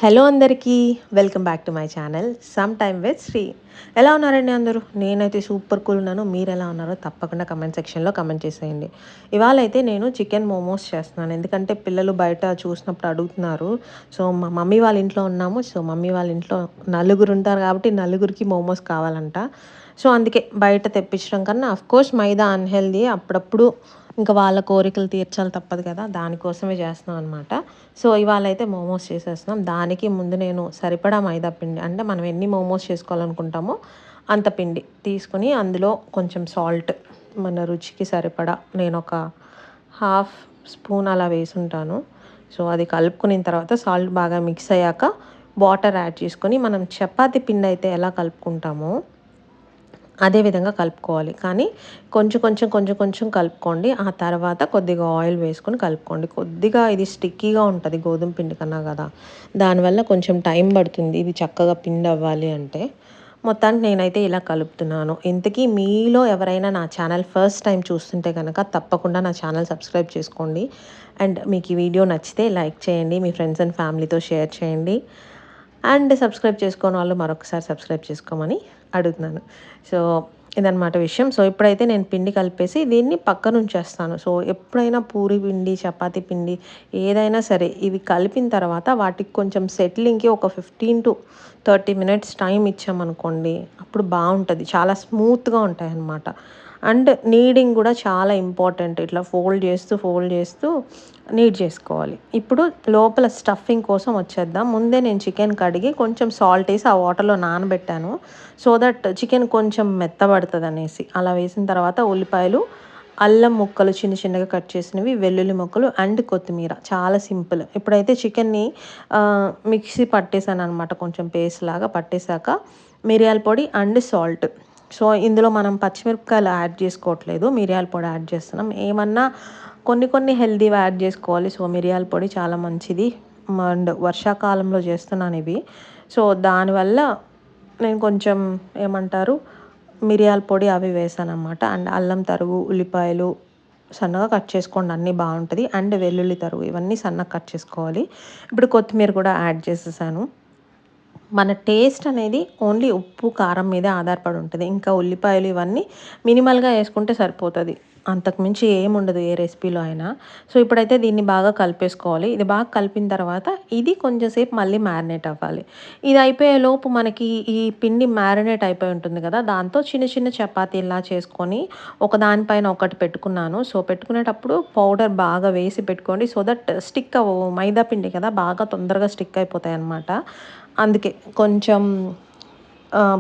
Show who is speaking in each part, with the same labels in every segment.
Speaker 1: Hello అందరికీ welcome back to my channel some time with Shri. ఎలా ఉన్నారండి అందరూ? నేనైతే సూపర్ కూల్ ఉన్నాను. మీరు ఎలా ఉన్నారో తప్పకుండా కమెంట్ సెక్షన్లో కమెంట్ చేసేయండి. ఇవాళ అయితే నేను చికెన్ మోమోస్ చేస్తున్నాను. ఎందుకంటే పిల్లలు బయట చూసినప్పుడు అడుగుతున్నారు. సో మా మమ్మీ వాళ్ళ ఇంట్లో ఉన్నాము. సో మమ్మీ వాళ్ళ ఇంట్లో నలుగురు ఉంటారు కాబట్టి నలుగురికి మోమోస్ కావాలంట. సో అందుకే బయట తెప్పించడం కన్నా అఫ్కోర్స్ మైదా అన్హెల్దీ. అప్పుడప్పుడు ఇంకా వాళ్ళ కోరికలు తీర్చాలి తప్పదు కదా, దానికోసమే చేస్తున్నాం అనమాట. సో ఇవాళ అయితే మోమోస్ చేసేస్తున్నాం. దానికి ముందు నేను సరిపడా మైదా పిండి, అంటే మనం ఎన్ని మోమోస్ చేసుకోవాలనుకుంటామో అంత పిండి తీసుకుని అందులో కొంచెం సాల్ట్, మన రుచికి సరిపడా నేను ఒక హాఫ్ స్పూన్ అలా వేసుంటాను. సో అది కలుపుకున్న తర్వాత సాల్ట్ బాగా మిక్స్ అయ్యాక వాటర్ యాడ్ చేసుకొని మనం చపాతీ పిండి అయితే ఎలా కలుపుకుంటామో అదే విధంగా కలుపుకోవాలి. కానీ కొంచెం కలుపుకోండి. ఆ తర్వాత కొద్దిగా ఆయిల్ వేసుకొని కలుపుకోండి. కొద్దిగా ఇది స్టిక్కీగా ఉంటుంది గోధుమ పిండి కన్నా కదా, దానివల్ల కొంచెం టైం పడుతుంది ఇది చక్కగా పిండి అవ్వాలి అంటే. మొత్తానికి నేనైతే ఇలా కలుపుతున్నాను. ఇంతకీ మీలో ఎవరైనా నా ఛానల్ ఫస్ట్ టైం చూస్తుంటే కనుక తప్పకుండా నా ఛానల్ సబ్స్క్రైబ్ చేసుకోండి. అండ్ మీకు ఈ వీడియో నచ్చితే లైక్ చేయండి, మీ ఫ్రెండ్స్ అండ్ ఫ్యామిలీతో షేర్ చేయండి. అండ్ సబ్స్క్రైబ్ చేసుకోని వాళ్ళు మరొకసారి సబ్స్క్రైబ్ చేసుకోమని అడుగుతున్నాను. సో ఇదనమాట విషయం. సో ఇప్పుడైతే నేను పిండి కలిపేసి దీన్ని పక్కన ఉంచేస్తాను. సో ఎప్పుడైనా పూరి పిండి, చపాతీ పిండి ఏదైనా సరే ఇవి కలిపిన తర్వాత వాటికి కొంచెం సెటిలింగ్కి ఒక 15 to 30 minutes టైం ఇచ్చామనుకోండి, అప్పుడు బాగుంటుంది. చాలా స్మూత్గా ఉంటాయి అన్నమాట. అండ్ నీడింగ్ కూడా చాలా ఇంపార్టెంట్. ఇట్లా ఫోల్డ్ చేస్తూ నీడ్ చేసుకోవాలి. ఇప్పుడు లోపల స్టఫింగ్ కోసం వచ్చేద్దాం. ముందే నేను చికెన్ కడిగి కొంచెం సాల్ట్ వేసి ఆ వాటర్లో నానబెట్టాను. సో దట్ చికెన్ కొంచెం మెత్తబడుతుంది అనేసి. అలా వేసిన తర్వాత ఉల్లిపాయలు, అల్లం ముక్కలు చిన్నగా కట్ చేసినవి, వెల్లుల్లి ముక్కలు అండ్ కొత్తిమీర. చాలా సింపుల్. ఇప్పుడైతే చికెన్ని మిక్సీ పట్టేసాను అనమాట. కొంచెం పేస్ట్ లాగా పట్టేశాక మిరియాల పొడి అండ్ సాల్ట్. సో ఇందులో మనం పచ్చిమిరపకాయలు యాడ్ చేసుకోవట్లేదు, మిరియాల పొడి యాడ్ చేస్తున్నాం. ఏమన్నా కొన్ని హెల్తీవి యాడ్ చేసుకోవాలి. సో మిరియాల పొడి చాలా మంచిది. అండ్ వర్షాకాలంలో చేస్తున్నాను ఇవి. సో దానివల్ల నేను కొంచెం ఏమంటారు మిరియాల పొడి అవి వేసానమాట. అండ్ అల్లం తరుగు, ఉల్లిపాయలు సన్నగా కట్ చేసుకోండి, అన్నీ బాగుంటుంది. అండ్ వెల్లుల్లి తరుగు ఇవన్నీ సన్నగా కట్ చేసుకోవాలి. ఇప్పుడు కొత్తిమీర కూడా యాడ్ చేసేసాను. మన టేస్ట్ అనేది ఓన్లీ ఉప్పు, కారం మీదే ఆధారపడి ఉంటుంది. ఇంకా ఉల్లిపాయలు ఇవన్నీ మినిమల్గా వేసుకుంటే సరిపోతుంది. అంతకుమించి ఏముండదు ఏ రెసిపీలో అయినా. సో ఇప్పుడైతే దీన్ని బాగా కలిపేసుకోవాలి. ఇది బాగా కలిపిన తర్వాత ఇది కొంచెం సేపు మళ్ళీ మ్యారినేట్ అవ్వాలి. ఇది అయిపోయేలోపు మనకి ఈ పిండి మ్యారినేట్ అయిపోయి ఉంటుంది కదా, దాంతో చిన్న చపాతీలా చేసుకొని ఒకదానిపైన ఒకటి పెట్టుకున్నాను. సో పెట్టుకునేటప్పుడు పౌడర్ బాగా వేసి పెట్టుకోండి. సో దట్ స్టిక్ అవ్వవు. మైదా పిండి కదా, బాగా తొందరగా స్టిక్ అయిపోతాయి అన్నమాట. అందుకే కొంచెం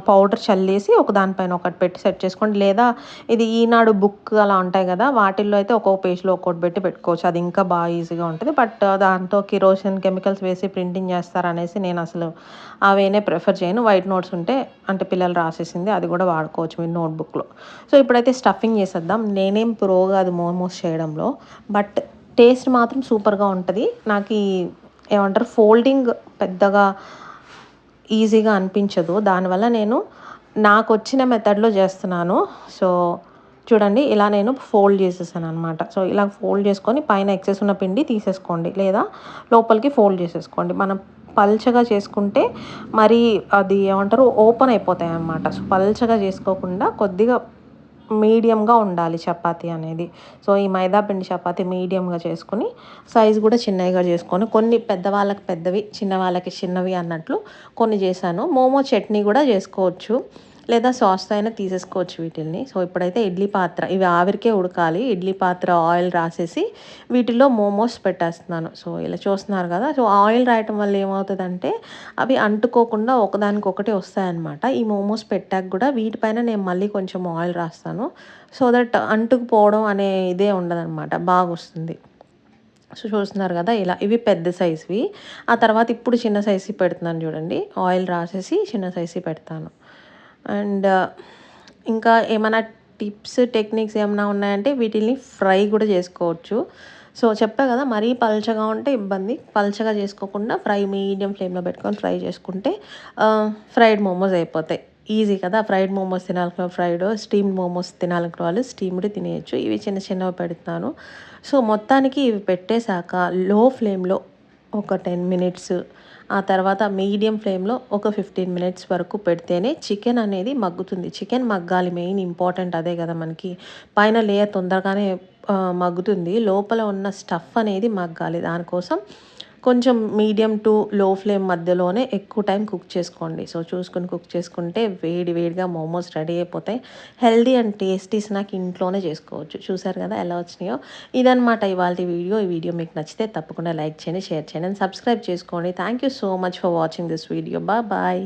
Speaker 1: పౌడర్ చల్లేసి ఒకదానిపైన ఒకటి పెట్టి సెట్ చేసుకోండి. లేదా ఇది ఈనాడు బుక్ అలా ఉంటాయి కదా, వాటిల్లో అయితే ఒక్కొక్క పేజ్లో ఒక్కొక్కటి పెట్టుకోవచ్చు. అది ఇంకా బాగా ఈజీగా ఉంటుంది. బట్ దాంతో కిరోసిన్ కెమికల్స్ వేసి ప్రింటింగ్ చేస్తారనేసి నేను అసలు అవేనే ప్రిఫర్ చేయను. వైట్ నోట్స్ ఉంటే, అంటే పిల్లలు రాసేసింది, అది కూడా వాడుకోవచ్చు మీరు నోట్బుక్లో. సో ఇప్పుడైతే స్టఫింగ్ చేసేద్దాం. నేనేం ప్రో కాదు మోమోస్ చేయడంలో, బట్ టేస్ట్ మాత్రం సూపర్గా ఉంటుంది. నాకు ఏమంటారు ఫోల్డింగ్ పెద్దగా ఈజీగా అనిపించదు. దానివల్ల నేను నాకు వచ్చిన మెథడ్లో చేస్తున్నాను. సో చూడండి, ఇలా నేను ఫోల్డ్ చేసేసాను అనమాట. సో ఇలా ఫోల్డ్ చేసుకొని పైన ఎక్సెస్ ఉన్న పిండి తీసేసుకోండి, లేదా లోపలికి ఫోల్డ్ చేసేసుకోండి. మనం పల్చగా చేసుకుంటే మరి అది ఏమంటారు ఓపెన్ అయిపోతాయి అన్నమాట. సో పల్చగా చేసుకోకుండా కొద్దిగా మీడియంగా ఉండాలి చపాతీ అనేది. సో ఈ మైదా పిండి చపాతీ మీడియంగా చేసుకొని సైజు కూడా చిన్నగా చేసుకొని, కొన్ని పెద్దవాళ్ళకి పెద్దవి, చిన్నవాళ్ళకి చిన్నవి అన్నట్లు కొన్ని చేశాను. మోమో చట్నీ కూడా చేసుకోవచ్చు, లేదా సాస్తో అయినా తీసేసుకోవచ్చు వీటిల్ని. సో ఇప్పుడైతే ఇడ్లీ పాత్ర, ఇవి ఆవిరికే ఉడకాలి. ఇడ్లీ పాత్ర ఆయిల్ రాసేసి వీటిలో మోమోస్ పెట్టేస్తున్నాను. సో ఇలా చూస్తున్నారు కదా. సో ఆయిల్ రాయటం వల్ల ఏమవుతుందంటే అవి అంటుకోకుండా ఒకదానికొకటి వస్తాయన్నమాట. ఈ మోమోస్ పెట్టాక కూడా వీటిపైన నేను మళ్ళీ కొంచెం ఆయిల్ రాస్తాను. సో దట్ అంటుకుపోవడం అనే ఇదే ఉండదన్నమాట, బాగా వస్తుంది. సో చూస్తున్నారు కదా, ఇలా ఇవి పెద్ద సైజువి. ఆ తర్వాత ఇప్పుడు చిన్న సైజు పెడుతున్నాను చూడండి. ఆయిల్ రాసేసి చిన్న సైజు పెడతాను. అండ్ ఇంకా ఏమైనా టిప్స్, టెక్నిక్స్ ఏమైనా ఉన్నాయంటే వీటిని ఫ్రై కూడా చేసుకోవచ్చు. సో చెప్పా కదా, మరీ పల్చగా ఉంటే ఇబ్బంది. పల్చగా చేసుకోకుండా మీడియం ఫ్లేమ్లో పెట్టుకొని ఫ్రై చేసుకుంటే ఫ్రైడ్ మోమోస్ అయిపోతాయి. ఈజీ కదా. ఫ్రైడ్ మోమోస్ తినాలనుకున్న ఫ్రైడ్, స్టీమ్డ్ మోమోస్ తినాలనుకున్న వాళ్ళు స్టీమ్డ్ తినేయచ్చు. ఇవి చిన్నవి పెడతాను. సో మొత్తానికి ఇవి పెట్టేశాక లో ఫ్లేమ్లో ఒక 10 మినిట్స్, ఆ తర్వాత మీడియం ఫ్లేమ్‌లో ఒక 15 మినిట్స్ వరకు పెడితేనే చికెన్ అనేది మగ్గుతుంది. చికెన్ మగ్గాలి, మెయిన్ ఇంపార్టెంట్ అదే గదా మనకి. పైన లేయర్ తొందరగానే మగ్గుతుంది. లోపల ఉన్న స్టఫ్ అనేది మగ్గాలి. దానికోసం కొంచెం మీడియం టు లో ఫ్లేమ్ మధ్యలోనే ఎక్కువ టైం కుక్ చేసుకోండి. సో, చూసుకొని కుక్ చేసుకుంటే వేడి వేడిగా మోమోస్ రెడీ అయిపోతాయి. హెల్తీ అండ్ టేస్టీ స్నాక్ ఇంట్లోనే చేసుకోవచ్చు. చూసారు కదా ఎలా వచ్చినాయో. ఇదనమాట ఇవాల్టి వీడియో. ఈ వీడియో మీకు నచ్చితే తప్పకుండా లైక్ చేయండి, షేర్ చేయండి అండ్ సబ్స్క్రైబ్ చేసుకోండి. Thank you so much for watching this video. Bye.